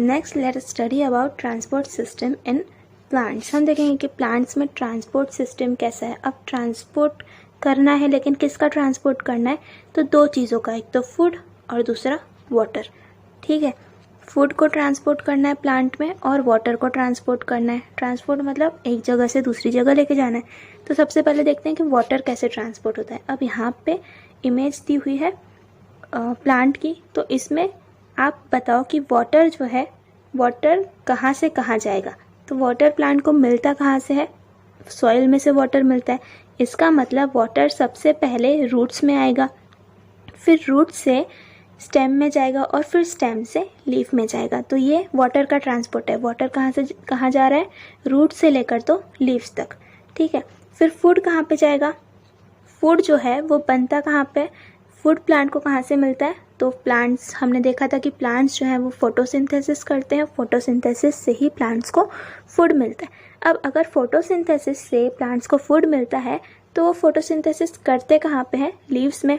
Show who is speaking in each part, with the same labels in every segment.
Speaker 1: Next let us study about transport system in plants. हम देखेंगे कि प्लांट्स में ट्रांसपोर्ट सिस्टम कैसा है। अब ट्रांसपोर्ट करना है, लेकिन किसका ट्रांसपोर्ट करना है? तो दो चीज़ों का, एक तो फूड और दूसरा वाटर। ठीक है, फूड को ट्रांसपोर्ट करना है प्लांट में और वाटर को ट्रांसपोर्ट करना है। ट्रांसपोर्ट मतलब एक जगह से दूसरी जगह लेके जाना है। तो सबसे पहले देखते हैं कि वाटर कैसे ट्रांसपोर्ट होता है। अब यहाँ पे इमेज दी हुई है प्लांट की, तो इसमें आप बताओ कि वाटर जो है, वाटर कहाँ से कहाँ जाएगा? तो वाटर प्लांट को मिलता कहाँ से है? सॉइल में से वाटर मिलता है। इसका मतलब वाटर सबसे पहले रूट्स में आएगा, फिर रूट से स्टेम में जाएगा और फिर स्टेम से लीफ में जाएगा। तो ये वाटर का ट्रांसपोर्ट है। वाटर कहाँ से कहाँ जा रहा है? रूट से लेकर तो लीव्स तक। ठीक है, फिर फूड कहाँ पे जाएगा? फूड जो है वो बनता कहाँ पे? फूड प्लांट को कहाँ से मिलता है? तो प्लांट्स, हमने देखा था कि प्लांट्स जो हैं वो फोटोसिंथेसिस करते हैं। फोटोसिंथेसिस से ही प्लांट्स को फूड मिलता है। अब अगर फोटोसिंथेसिस से प्लांट्स को फूड मिलता है तो वो फोटोसिंथेसिस करते कहाँ पे हैं? लीव्स में।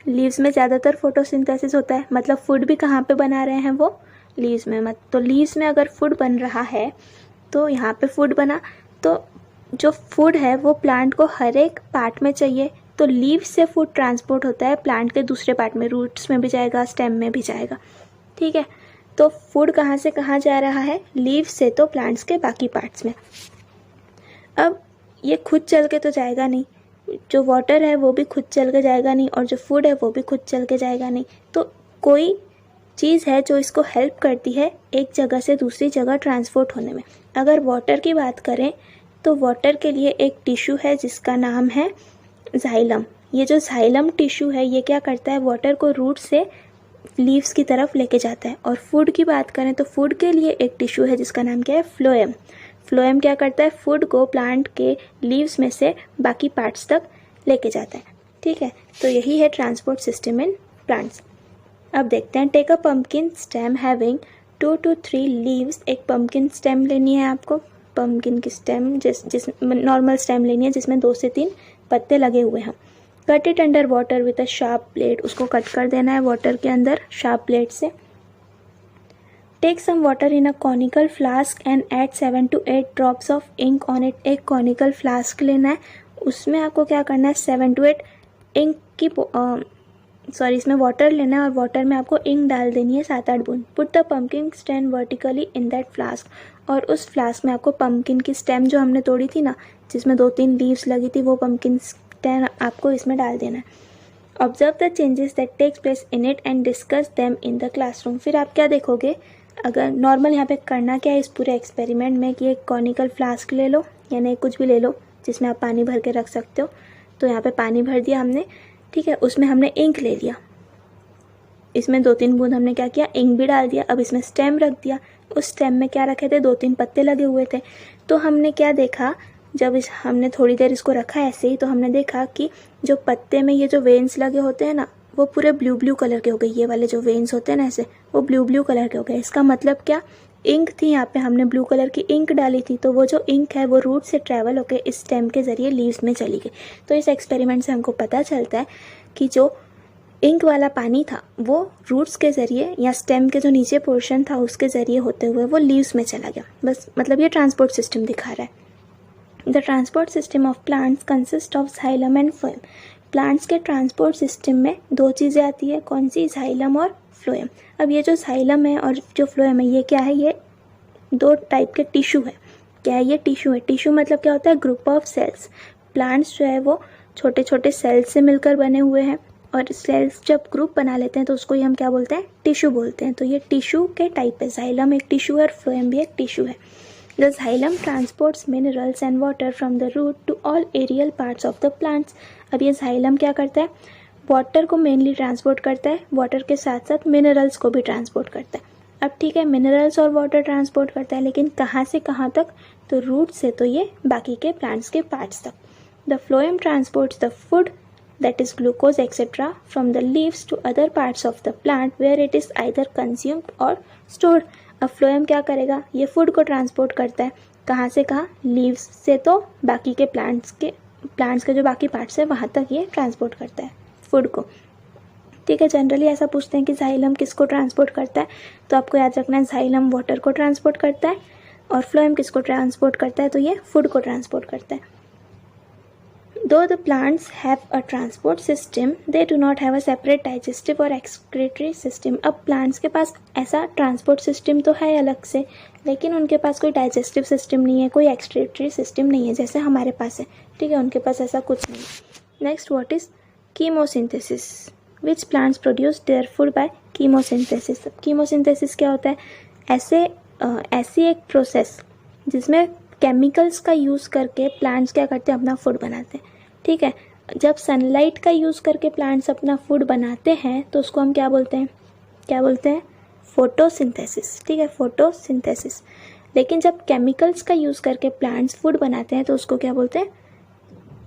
Speaker 1: लीव्स में ज़्यादातर फोटोसिंथेसिस होता है, मतलब फूड भी कहाँ पे बना रहे हैं वो? लीव्स में। तो लीव्स में अगर फूड बन रहा है तो यहाँ पे फूड बना, तो जो फूड है वो प्लांट को हर एक पार्ट में चाहिए। तो लीव्स से फूड ट्रांसपोर्ट होता है प्लांट के दूसरे पार्ट में, रूट्स में भी जाएगा, स्टेम में भी जाएगा। ठीक है, तो फूड कहाँ से कहाँ जा रहा है? लीव्स से तो प्लांट्स के बाकी पार्ट्स में। अब ये खुद चल के तो जाएगा नहीं, जो वाटर है वो भी खुद चल के जाएगा नहीं, और जो फूड है वो भी खुद चल के जाएगा नहीं। तो कोई चीज़ है जो इसको हेल्प करती है एक जगह से दूसरी जगह ट्रांसपोर्ट होने में। अगर वाटर की बात करें तो वाटर के लिए एक टिश्यू है जिसका नाम है जाइलम। ये जो जाइलम टिश्यू है ये क्या करता है? वाटर को रूट से लीव्स की तरफ लेके जाता है। और फूड की बात करें तो फूड के लिए एक टिश्यू है जिसका नाम क्या है? फ्लोएम। फ्लोएम क्या करता है? फूड को प्लांट के लीव्स में से बाकी पार्ट्स तक लेके जाता है। ठीक है, तो यही है ट्रांसपोर्ट सिस्टम इन प्लांट्स। अब देखते हैं, take a pumpkin stem having 2 to 3 leaves. एक पम्पकिन स्टेम लेनी है आपको, पम्पकिन की स्टेम जिस नॉर्मल स्टेम लेनी है जिसमें 2 से 3 पत्ते लगे हुए हैं। Cut it under water with a sharp blade. उसको कट कर देना है वाटर के अंदर शार्प ब्लेड से। Take some water in a conical flask and add 7 to 8 drops of ink on it. एक कॉनिकल फ्लास्क लेना है, उसमें आपको क्या करना है? 7 to 8 इंक की इसमें वाटर लेना है और वाटर में आपको इंक डाल देनी है 7-8 बूंद। Put the pumpkin stem vertically in that flask. और उस फ्लास्क में आपको पम्पकिन की स्टेम जो हमने तोड़ी थी ना, जिसमें 2-3 लीव्स लगी थी, वो पम्पकिन स्टेम आपको इसमें डाल देना है। Observe the changes that takes place in it and discuss them in the classroom. फिर आप क्या देखोगे? अगर नॉर्मल यहाँ पे करना क्या है इस पूरे एक्सपेरिमेंट में कि एक कॉनिकल फ्लास्क ले लो, यानी कुछ भी ले लो जिसमें आप पानी भर के रख सकते हो। तो यहाँ पे पानी भर दिया हमने, ठीक है, उसमें हमने इंक ले लिया, इसमें 2-3 बूंद हमने क्या किया? इंक भी डाल दिया। अब इसमें स्टेम रख दिया, उस स्टेम में क्या रखे थे? 2-3 पत्ते लगे हुए थे। तो हमने क्या देखा, जब हमने थोड़ी देर इसको रखा ऐसे ही, तो हमने देखा कि जो पत्ते में ये जो वेन्स लगे होते हैं ना, वो पूरे ब्लू कलर के हो गए। ये वाले जो वेन्स होते हैं ना ऐसे, वो ब्लू कलर के हो गए। इसका मतलब क्या? इंक थी यहाँ पे, हमने ब्लू कलर की इंक डाली थी, तो वो जो इंक है वो रूट से ट्रैवल होकर इस स्टेम के ज़रिए लीव्स में चली गई। तो इस एक्सपेरिमेंट से हमको पता चलता है कि जो इंक वाला पानी था वो रूट्स के ज़रिए या स्टेम के जो नीचे पोर्शन था उसके ज़रिए होते हुए वो लीव्स में चला गया। बस मतलब ये ट्रांसपोर्ट सिस्टम दिखा रहा है। The transport system of plants consist of xylem and phloem. Plants के ट्रांसपोर्ट सिस्टम में 2 चीज़ें आती है, कौन सी? जाइलम और फ्लोएम। अब ये जो जाइलम है और जो फ्लोएम है, ये क्या है? ये 2 टाइप के टिश्यू है। क्या है? ये टिश्यू है। टिश्यू मतलब क्या होता है? Group of sales. प्लांट्स जो है वो छोटे छोटे सेल्स से मिलकर बने हुए हैं, और सेल्स जब ग्रुप बना लेते हैं तो उसको ही हम क्या बोलते हैं? टिश्यू बोलते हैं। तो ये टिश्यू के टाइप है। जाइलम एक टिश्यू है और फ्लोएम भी एक टिश्यू है। The xylem transports minerals and water from the root to all aerial parts of the plants. अब ये जाइलम क्या करता है? वाटर को मेनली ट्रांसपोर्ट करता है, वाटर के साथ साथ मिनरल्स को भी ट्रांसपोर्ट करता है। अब ठीक है, मिनरल्स और वाटर ट्रांसपोर्ट करता है, लेकिन कहाँ से कहाँ तक? तो रूट से तो ये बाकी के प्लांट्स के पार्ट्स तक। The phloem transports the food, that is glucose etc. from the leaves to other parts of the plant where it is either consumed or stored. अब फ्लोएम क्या करेगा? ये फूड को ट्रांसपोर्ट करता है, कहाँ से कहाँ? लीव्स से तो बाकी के प्लांट्स के जो बाकी पार्ट्स है वहाँ तक ये ट्रांसपोर्ट करता है फूड को। ठीक है, जनरली ऐसा पूछते हैं कि जाइलम किसको ट्रांसपोर्ट करता है, तो आपको याद रखना है जाइलम वाटर को ट्रांसपोर्ट करता है और फ्लोएम किसको ट्रांसपोर्ट करता है, तो ये फूड को ट्रांसपोर्ट करता है। Though the plants have a transport system, they do not have a separate digestive or excretory system. अब plants के पास ऐसा ट्रांसपोर्ट सिस्टम तो है अलग से, लेकिन उनके पास कोई डाइजेस्टिव सिस्टम नहीं है, कोई एक्सक्रीटरी सिस्टम नहीं है जैसे हमारे पास है, ठीक है, उनके पास ऐसा कुछ नहीं है। Next, what is chemosynthesis? Which plants produce their food by chemosynthesis? Chemosynthesis क्या होता है? ऐसी एक प्रोसेस जिसमें केमिकल्स का यूज़ करके प्लांट्स क्या करते हैं, अपना फूड बनाते हैं, ठीक है। जब सनलाइट का यूज़ करके प्लांट्स अपना फूड बनाते हैं तो उसको हम क्या बोलते हैं? फोटोसिंथेसिस, ठीक है, फोटोसिंथेसिस। लेकिन जब केमिकल्स का यूज़ करके प्लांट्स फूड बनाते हैं तो उसको क्या बोलते हैं?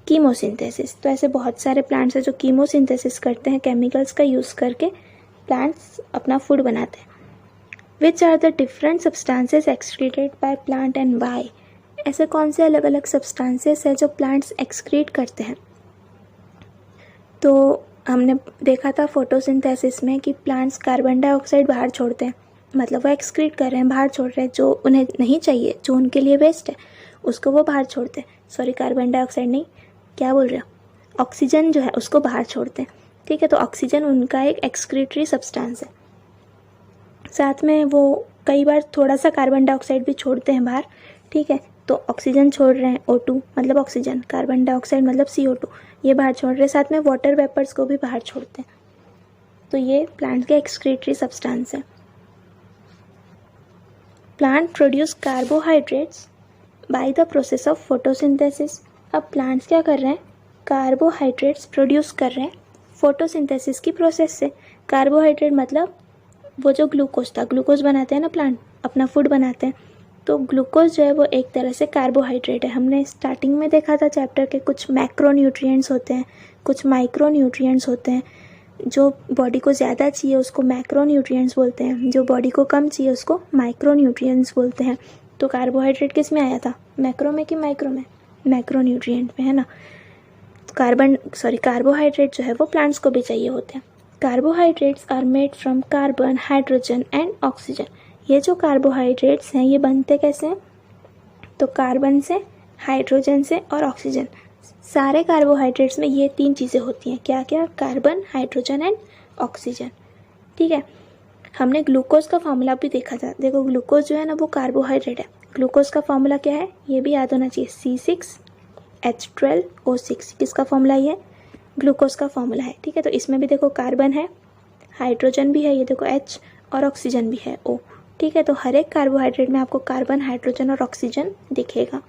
Speaker 1: कीमोसिंथेसिस। तो ऐसे बहुत सारे प्लांट्स हैं जो कीमोसिंथेसिस करते हैं, केमिकल्स का यूज़ करके प्लांट्स अपना फूड बनाते हैं। Which are the different substances excreted by plant and why? ऐसे कौन से अलग अलग सब्सटेंसेस है जो प्लांट्स एक्सक्रीट करते हैं? तो हमने देखा था फोटोसिंथेसिस में कि प्लांट्स कार्बन डाइऑक्साइड बाहर छोड़ते हैं, मतलब वो एक्सक्रीट कर रहे हैं, बाहर छोड़ रहे हैं, जो उन्हें नहीं चाहिए, जो उनके लिए वेस्ट है उसको वो बाहर छोड़ते हैं। सॉरी, कार्बन डाइऑक्साइड नहीं, क्या बोल रहे हो, ऑक्सीजन जो है उसको बाहर छोड़ते हैं, ठीक है। तो ऑक्सीजन उनका एक एक्सक्रीटरी सब्सटेंस है। साथ में वो कई बार थोड़ा सा कार्बन डाइऑक्साइड भी छोड़ते हैं बाहर, ठीक है। तो ऑक्सीजन छोड़ रहे हैं O2 मतलब ऑक्सीजन, कार्बन डाइऑक्साइड मतलब CO2, ये बाहर छोड़ रहे हैं, साथ में वाटर वेपर्स को भी बाहर छोड़ते हैं। तो ये प्लांट के एक्सक्रीटरी सब्सटेंस है। Plant produce carbohydrates by the process of photosynthesis. अब प्लांट्स क्या कर रहे हैं? कार्बोहाइड्रेट्स प्रोड्यूस कर रहे हैं फोटोसिंथेसिस की प्रोसेस से। कार्बोहाइड्रेट मतलब वो जो ग्लूकोज था, ग्लूकोज बनाते हैं ना प्लांट, अपना फूड बनाते हैं, तो ग्लूकोज जो है वो एक तरह से कार्बोहाइड्रेट है। हमने स्टार्टिंग में देखा था चैप्टर के, कुछ मैक्रोन्यूट्रिएंट्स होते हैं, कुछ माइक्रोन्यूट्रिएंट्स होते हैं। जो बॉडी को ज़्यादा चाहिए उसको मैक्रोन्यूट्रिएंट्स बोलते हैं, जो बॉडी को कम चाहिए उसको माइक्रोन्यूट्रिएंट्स बोलते हैं। तो कार्बोहाइड्रेट किस में आया था, मैक्रो में कि माइक्रो में? मैक्रोन्यूट्रिएंट में, है ना। कार्बोहाइड्रेट जो है वो प्लांट्स को भी चाहिए होते हैं। Carbohydrates are made from carbon, hydrogen and oxygen. ये जो कार्बोहाइड्रेट्स हैं ये बनते कैसे हैं? तो कार्बन से, हाइड्रोजन से और ऑक्सीजन। सारे कार्बोहाइड्रेट्स में ये तीन चीज़ें होती हैं, क्या क्या? कार्बन, हाइड्रोजन एंड ऑक्सीजन, ठीक है। हमने ग्लूकोज का फॉर्मूला भी देखा था। देखो, ग्लूकोज जो है ना वो कार्बोहाइड्रेट है। ग्लूकोज का फॉर्मूला क्या है ये भी याद होना चाहिए, C6H12O6। किसका फॉर्मूला ये? ग्लूकोज का फॉर्मूला है, ठीक है। तो इसमें भी देखो कार्बन है, हाइड्रोजन भी है, ये देखो H, और ऑक्सीजन भी है O, ठीक है। तो हर एक कार्बोहाइड्रेट में आपको कार्बन, हाइड्रोजन और ऑक्सीजन दिखेगा।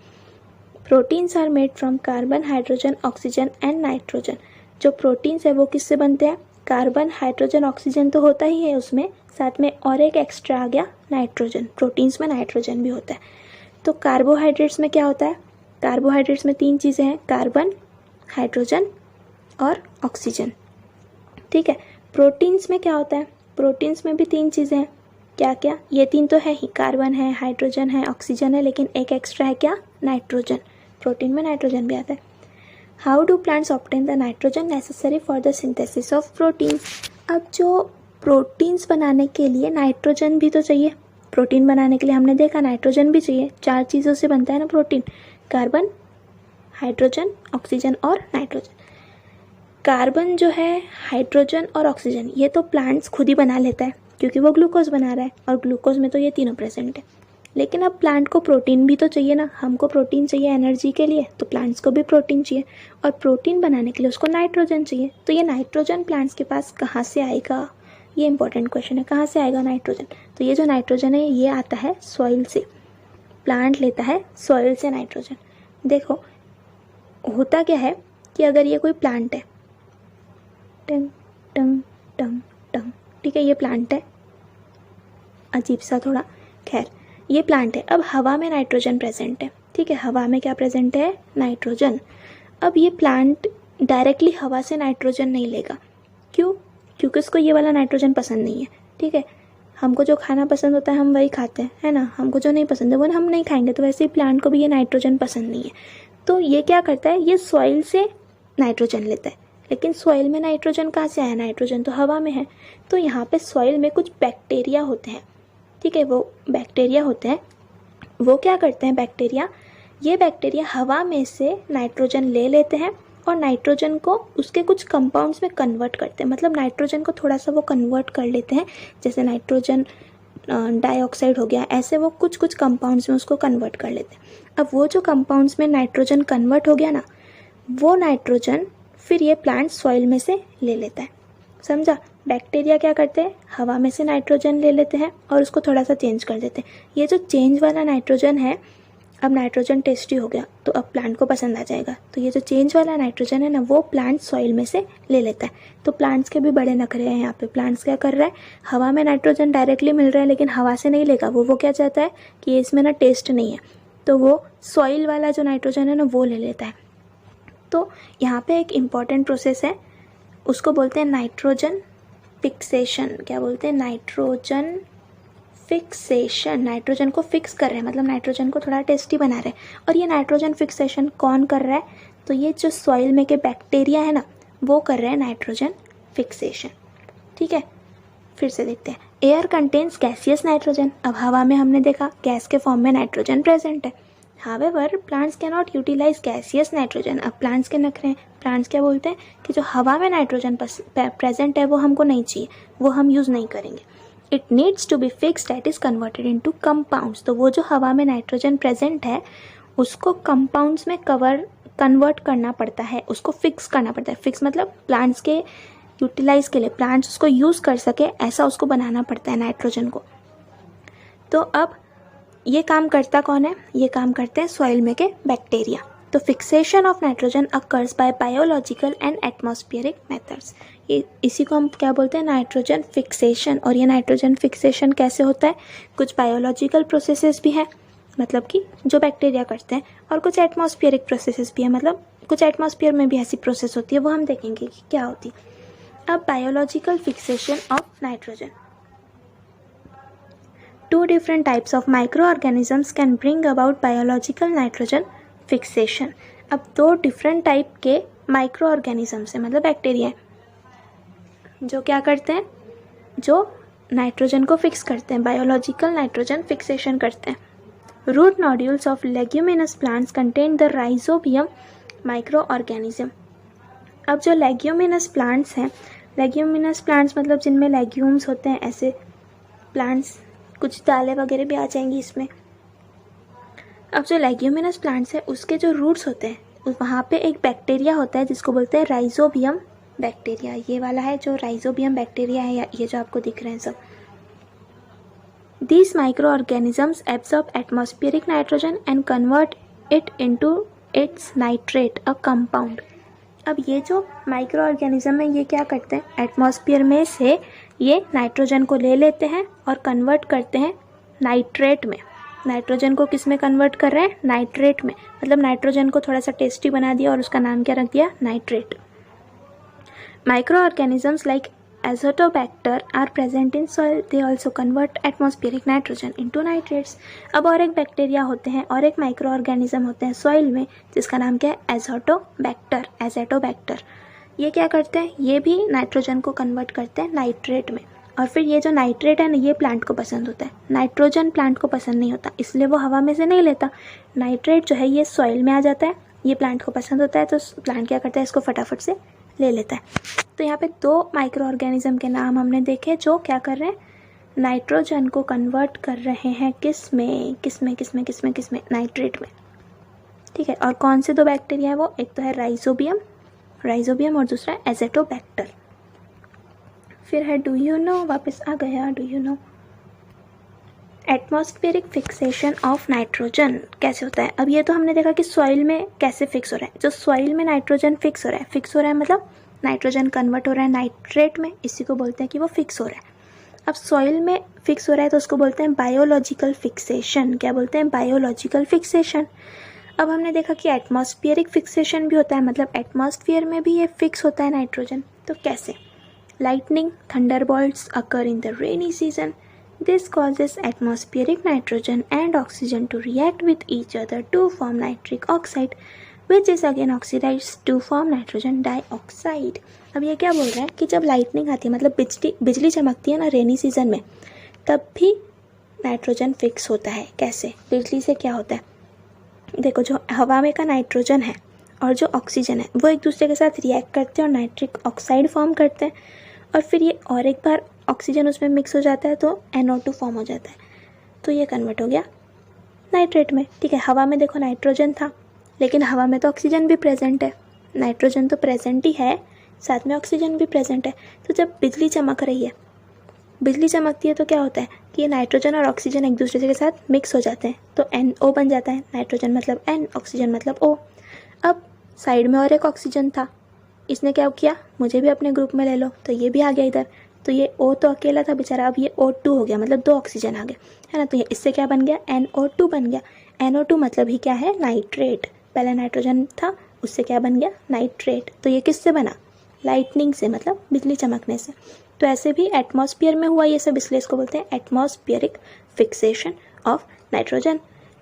Speaker 1: Proteins are made from carbon, hydrogen, oxygen and nitrogen. जो प्रोटीन्स है वो किससे बनते हैं? कार्बन, हाइड्रोजन, ऑक्सीजन तो होता ही है उसमें, साथ में और एक एक्स्ट्रा आ गया नाइट्रोजन। प्रोटीन्स में नाइट्रोजन भी होता है। तो कार्बोहाइड्रेट्स में क्या होता है? कार्बोहाइड्रेट्स में तीन चीज़ें हैं, कार्बन, हाइड्रोजन और ऑक्सीजन, ठीक है। प्रोटीन्स में क्या होता है? प्रोटीन्स में भी तीन चीज़ें हैं, क्या क्या? ये तीन तो है ही, कार्बन है, हाइड्रोजन है, ऑक्सीजन है, लेकिन एक एक्स्ट्रा है, क्या? नाइट्रोजन। प्रोटीन में नाइट्रोजन भी आता है। How do plants obtain the nitrogen necessary for the synthesis of protein? अब जो प्रोटीन्स बनाने के लिए नाइट्रोजन भी तो चाहिए, प्रोटीन बनाने के लिए हमने देखा नाइट्रोजन भी चाहिए। चार चीज़ों से बनता है ना प्रोटीन, कार्बन, हाइड्रोजन, ऑक्सीजन और नाइट्रोजन। कार्बन जो है, हाइड्रोजन और ऑक्सीजन, ये तो प्लांट्स खुद ही बना लेता है क्योंकि वो ग्लूकोज बना रहा है, और ग्लूकोज में तो ये तीनों प्रेजेंट है। लेकिन अब प्लांट को प्रोटीन भी तो चाहिए ना, हमको प्रोटीन चाहिए एनर्जी के लिए, तो प्लांट्स को भी प्रोटीन चाहिए, और प्रोटीन बनाने के लिए उसको नाइट्रोजन चाहिए। तो ये नाइट्रोजन प्लांट्स के पास कहाँ से आएगा? ये इंपॉर्टेंट क्वेश्चन है, कहाँ से आएगा नाइट्रोजन? तो ये जो नाइट्रोजन है ये आता है सॉइल से, प्लांट लेता है सॉइल से नाइट्रोजन। देखो होता क्या है कि अगर ये कोई प्लांट है, टंग टंग टंग टंग, ठीक है, ये प्लांट है, अजीब सा थोड़ा, खैर ये प्लांट है। अब हवा में नाइट्रोजन प्रेजेंट है, ठीक है, हवा में क्या प्रेजेंट है? नाइट्रोजन। अब ये प्लांट डायरेक्टली हवा से नाइट्रोजन नहीं लेगा, क्यों? क्योंकि उसको ये वाला नाइट्रोजन पसंद नहीं है, ठीक है। हमको जो खाना पसंद होता है हम वही खाते हैं, है ना। हमको जो नहीं पसंद है वो हम नहीं खाएंगे, तो वैसे ही प्लांट को भी ये नाइट्रोजन पसंद नहीं है। तो ये क्या करता है? ये सॉइल से नाइट्रोजन लेता है, लेकिन सॉइल में नाइट्रोजन कहाँ से आया, नाइट्रोजन तो हवा में है। तो यहाँ पे सॉइल में कुछ बैक्टीरिया होते हैं, ठीक है, वो बैक्टीरिया होते हैं। वो क्या करते हैं बैक्टीरिया, ये बैक्टीरिया हवा में से नाइट्रोजन ले लेते हैं और नाइट्रोजन को उसके कुछ कंपाउंड्स में कन्वर्ट करते हैं, मतलब नाइट्रोजन को थोड़ा सा वो कन्वर्ट कर लेते हैं, जैसे नाइट्रोजन डाइऑक्साइड हो गया, ऐसे वो कुछ कुछ कंपाउंड्स में उसको कन्वर्ट कर लेते हैं। अब वो जो कंपाउंड्स में नाइट्रोजन कन्वर्ट हो गया ना, वो नाइट्रोजन फिर ये प्लांट सॉइल में से ले लेता है, समझा। बैक्टीरिया क्या करते हैं, हवा में से नाइट्रोजन ले लेते हैं और उसको थोड़ा सा चेंज कर देते हैं। ये जो चेंज वाला नाइट्रोजन है, अब नाइट्रोजन टेस्टी हो गया तो अब प्लांट को पसंद आ जाएगा, तो ये जो चेंज वाला नाइट्रोजन है ना, वो प्लांट सॉइल में से ले लेता है। तो प्लांट्स के भी बड़े नखरे हैं यहाँ पे। प्लांट्स क्या कर रहा है, हवा में नाइट्रोजन डायरेक्टली मिल रहा है लेकिन हवा से नहीं लेगा, वो क्या चाहता है कि इसमें ना टेस्ट नहीं है, तो वो सॉइल वाला जो नाइट्रोजन है ना वो ले लेता है। तो यहाँ पे एक इम्पॉर्टेंट प्रोसेस है, उसको बोलते हैं नाइट्रोजन फिक्सेशन। क्या बोलते हैं, नाइट्रोजन फिक्सेशन। नाइट्रोजन को फिक्स कर रहे हैं, मतलब नाइट्रोजन को थोड़ा टेस्टी बना रहे हैं। और ये नाइट्रोजन फिक्सेशन कौन कर रहा है, तो ये जो सॉइल में के बैक्टीरिया है ना, वो कर रहे हैं नाइट्रोजन फिक्सेशन, ठीक है। फिर से देखते हैं, एयर कंटेन्स गैसियस नाइट्रोजन। अब हवा में हमने देखा गैस के फॉर्म में नाइट्रोजन प्रेजेंट है। However plants can not utilise gaseous nitrogen. अब प्लांट्स के नखरे हैं, प्लांट्स क्या बोलते हैं कि जो हवा में नाइट्रोजन प्रेजेंट है वो हमको नहीं चाहिए, वो हम यूज़ नहीं करेंगे। It needs to be fixed, that is converted into compounds. तो वो जो हवा में नाइट्रोजन प्रेजेंट है उसको कंपाउंड्स में कन्वर्ट करना पड़ता है, उसको फिक्स करना पड़ता है। फिक्स मतलब प्लांट्स के यूटिलाइज के लिए, प्लांट्स उसको यूज़ कर सके ऐसा उसको बनाना पड़ता है नाइट्रोजन को। तो अब ये काम करता कौन है, ये काम करते हैं सॉइल में के बैक्टीरिया। तो fixation of nitrogen occurs by biological and atmospheric methods. ये इसी को हम क्या बोलते हैं, नाइट्रोजन फिक्सेशन। और ये नाइट्रोजन फिक्सेशन कैसे होता है, कुछ बायोलॉजिकल प्रोसेसेस भी हैं, मतलब कि जो बैक्टीरिया करते हैं, और कुछ एटमॉस्फेरिक प्रोसेसेस भी है, मतलब कुछ एटमॉस्फेयर में भी ऐसी प्रोसेस होती है, वो हम देखेंगे कि क्या होती है। अब biological fixation of nitrogen. Two different types of microorganisms can bring about biological nitrogen fixation. अब दो डिफरेंट टाइप के माइक्रो ऑर्गेनिजम्स हैं, मतलब बैक्टीरिया जो क्या करते हैं, जो नाइट्रोजन को फिक्स करते हैं, बायोलॉजिकल नाइट्रोजन फिक्सेशन करते हैं। Root nodules of leguminous plants contain the rhizobium microorganism. अब जो लेग्यूमिनस प्लांट्स हैं, लेग्यूमिनस प्लांट्स मतलब जिनमें लेग्यूम्स होते हैं, ऐसे प्लांट्स, कुछ दालें वगैरह भी आ जाएंगी इसमें। अब जो लेग्यूमिनस प्लांट्स है उसके जो रूट्स होते हैं वहाँ पे एक बैक्टीरिया होता है जिसको बोलते हैं राइजोबियम बैक्टीरिया। ये वाला है जो राइजोबियम बैक्टीरिया है, ये जो आपको दिख रहे हैं सब। These microorganisms absorb atmospheric nitrogen and convert it into its nitrate, a compound. अब ये जो माइक्रो ऑर्गेनिज्म है ये क्या करते हैं, एटमॉस्फेयर में से ये नाइट्रोजन को ले लेते हैं और कन्वर्ट करते हैं नाइट्रेट में। नाइट्रोजन को किस में कन्वर्ट कर रहे हैं, नाइट्रेट में, मतलब नाइट्रोजन को थोड़ा सा टेस्टी बना दिया और उसका नाम क्या रख दिया, nitrate. Microorganisms like azotobacter are present in soil, they also convert atmospheric nitrogen into nitrates. अब और एक बैक्टीरिया होते हैं और एक माइक्रो ऑर्गेनिज्म होते हैं सॉइल में जिसका नाम क्या है, एजोटोबैक्टर। एजोटोबैक्टर ये क्या करते हैं, ये भी नाइट्रोजन को कन्वर्ट करते हैं नाइट्रेट में। और फिर ये जो नाइट्रेट है ना, ये प्लांट को पसंद होता है, नाइट्रोजन प्लांट को पसंद नहीं होता, इसलिए वो हवा में से नहीं लेता। नाइट्रेट जो है ये सॉइल में आ जाता है, ये प्लांट को पसंद होता है, तो प्लांट क्या करता है, इसको फटाफट से ले लेता है। तो यहाँ पे दो माइक्रो ऑर्गेनिज्म के नाम हमने देखे जो क्या कर रहे हैं, नाइट्रोजन को कन्वर्ट कर रहे हैं किस में, नाइट्रेट में, ठीक है। और कौन से दो बैक्टीरिया है वो, एक तो है राइजोबियम और दूसरा है एजोटोबैक्टर। फिर है डू यू नो, वापस आ गया do you know. Atmospheric fixation of nitrogen कैसे होता है। अब ये तो हमने देखा कि सॉइल में कैसे फिक्स हो रहा है। जो सॉइल में नाइट्रोजन फिक्स हो रहा है मतलब नाइट्रोजन कन्वर्ट हो रहा है नाइट्रेट में, इसी को बोलते हैं कि वो फिक्स हो रहा है। अब सॉइल में फिक्स हो रहा है तो उसको बोलते हैं बायोलॉजिकल फिक्सेशन। क्या बोलते हैं, बायोलॉजिकल फिक्सेशन। अब हमने देखा कि एटमॉस्फेरिक फिक्सेशन भी होता है, मतलब एटमॉस्फेयर में भी ये फिक्स होता है नाइट्रोजन। तो कैसे, lightning, thunderbolts occur in the rainy season. This causes atmospheric nitrogen and oxygen to react with each other to form nitric oxide. Which is again oxidise to form nitrogen dioxide. अब ये क्या बोल रहे हैं कि जब लाइटनिंग आती है, मतलब बिजली चमकती है ना रेनी सीजन में, तब भी नाइट्रोजन फिक्स होता है। कैसे? बिजली से क्या होता है, देखो जो हवा में का नाइट्रोजन है और जो ऑक्सीजन है वो एक दूसरे के साथ रिएक्ट करते हैं और नाइट्रिक ऑक्साइड फॉर्म करते हैं, और फिर ये और एक बार ऑक्सीजन उसमें मिक्स हो जाता है तो NO2 फॉर्म हो जाता है, तो ये कन्वर्ट हो गया नाइट्रेट में। ठीक है, हवा में देखो नाइट्रोजन था, लेकिन हवा में तो ऑक्सीजन भी प्रेजेंट है, नाइट्रोजन तो प्रेजेंट ही है, साथ में ऑक्सीजन भी प्रेजेंट है। तो जब बिजली चमक रही है, बिजली चमकती है तो क्या होता है कि ये नाइट्रोजन और ऑक्सीजन एक दूसरे के साथ मिक्स हो जाते हैं, तो NO बन जाता है, नाइट्रोजन मतलब N, ऑक्सीजन मतलब O। अब साइड में और एक ऑक्सीजन था, इसने क्या किया, मुझे भी अपने ग्रुप में ले लो, तो ये भी आ गया इधर, तो ये O तो अकेला था बेचारा, अब ये O2 हो गया, मतलब 2 ऑक्सीजन आ गए, है ना। तो ये इससे क्या बन गया, NO2 बन गया। NO2 मतलब ही क्या है, नाइट्रेट। पहले नाइट्रोजन था, उससे क्या बन गया, नाइट्रेट। तो ये किससे बना, लाइटनिंग से, मतलब बिजली चमकने से। तो ऐसे भी एटमॉस्फेयर में हुआ ये सब, इसलिए इसको बोलते हैं atmospheric fixation of nitrogen.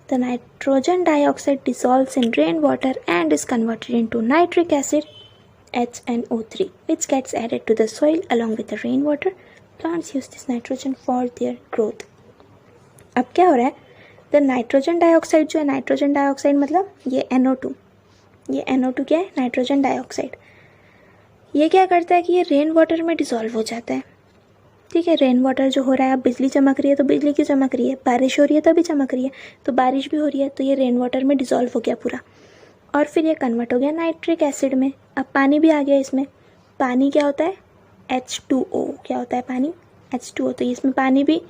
Speaker 1: The nitrogen dioxide dissolves in rainwater and is converted into nitric acid HNO3, which gets added to the soil along with the rainwater. Plants use this nitrogen for their growth. अब क्या हो रहा है, the nitrogen dioxide जो है, nitrogen dioxide मतलब ये NO2, ये NO2 क्या है, नाइट्रोजन डाइऑक्साइड। ये क्या करता है कि ये रेन वाटर में डिसॉल्व हो जाता है। ठीक है, रेन वाटर जो हो रहा है, अब बिजली चमक रही है तो बिजली क्यों चमक रही है, बारिश हो रही है तभी चमक रही है, तो बारिश भी हो रही है, तो ये रेन वाटर में डिसॉल्व हो गया पूरा, और फिर ये कन्वर्ट हो गया नाइट्रिक एसिड में। अब पानी भी आ गया इसमें, पानी क्या होता है, H2O। क्या होता है पानी, H2O। तो इसमें पानी भी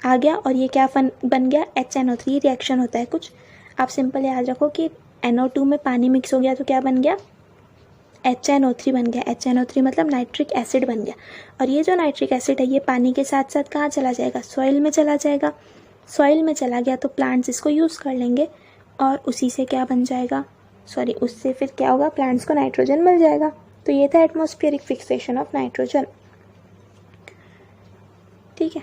Speaker 1: आ गया और ये क्या बन गया, HNO3। रिएक्शन होता है कुछ, आप सिंपल याद रखो कि NO2 में पानी मिक्स हो गया तो क्या बन गया, HNO3 बन गया। HNO3 मतलब नाइट्रिक एसिड बन गया। और ये जो नाइट्रिक एसिड है ये पानी के साथ साथ कहाँ चला जाएगा, सॉइल में चला जाएगा। सॉइल में चला गया तो प्लांट्स इसको यूज़ कर लेंगे और उसी से क्या बन जाएगा, उससे फिर क्या होगा, प्लांट्स को नाइट्रोजन मिल जाएगा। तो ये था एटमॉस्फेरिक फिक्सेशन ऑफ नाइट्रोजन। ठीक है।